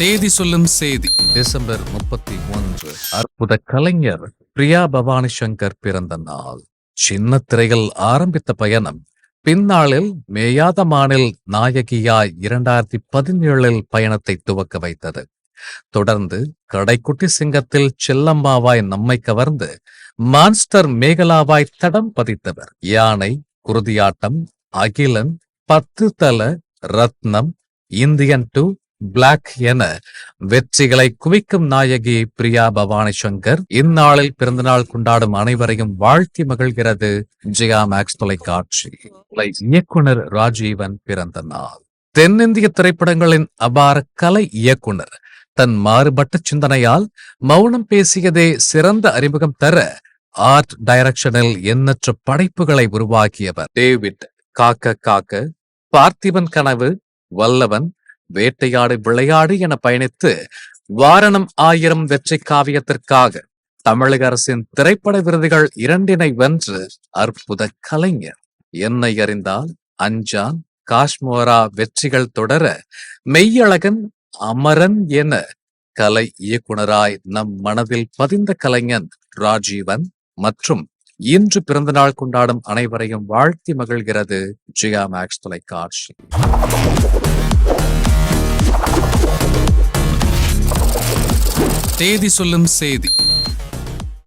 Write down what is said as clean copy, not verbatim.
தேதி சொல்லும் செய்தி டிசம்பர் 31. அற்புத கலைஞர் பிரியா பவானி சங்கர் பிறந்த நாள். சின்ன திரையில் ஆரம்பித்த பயணம் பின்னாளில் மேயாத மானில் நாயகியாய் 2017 பயணத்தை துவக்க வைத்தது. தொடர்ந்து கடைக்குட்டி சிங்கத்தில் செல்லம்மாவாய் நம்மை கவர்ந்து மான்ஸ்டர் மேகலாவாய் தடம் பதித்தவர். யானை, குருதியாட்டம், அகிலன், 10 தல, ரத்னம், இந்தியன் 2, பிளாக் என வெற்றிகளை குவிக்கும் நாயகி பிரியா பவானி சங்கர் இந்நாளில் பிறந்தநாள் கொண்டாடும் அனைவரையும் வாழ்த்தி மகிழ்கிறது ஜெயா மேக்ஸ் தொலைக்காட்சி. இயக்குனர் ராஜீவன் பிறந்த நாள். தென்னிந்திய திரைப்படங்களின் அபார கலை இயக்குனர் தன் மாறுபட்ட சிந்தனையால் மௌனம் பேசியதே சிறந்த அறிமுகம் தர ஆர்ட் டைரக்ஷனில் எண்ணற்ற படைப்புகளை உருவாக்கியவர். டேவிட், காக்க காக்க, பார்த்திபன் கனவு, வல்லவன், வேட்டையாடு விளையாடு என பயணித்து வாரணம் 1000 வெற்றி காவியத்திற்காக தமிழக அரசின் திரைப்பட விருதுகள் 2 வென்று அற்புத கலைஞர். என்னை அறிந்தால், அஞ்சான், காஷ்மோரா வெற்றிகள் தொடர மெய்யழகன், அமரன் என கலை இயக்குனராய் நம் மனதில் பதிந்த கலைஞன் ராஜீவன் மற்றும் இன்று பிறந்தநாள் கொண்டாடும் அனைவரையும் வாழ்த்தி மகிழ்கிறது ஜெயா மேக்ஸ் தொலைக்காட்சி. தேதி சொல்லும் செய்தி.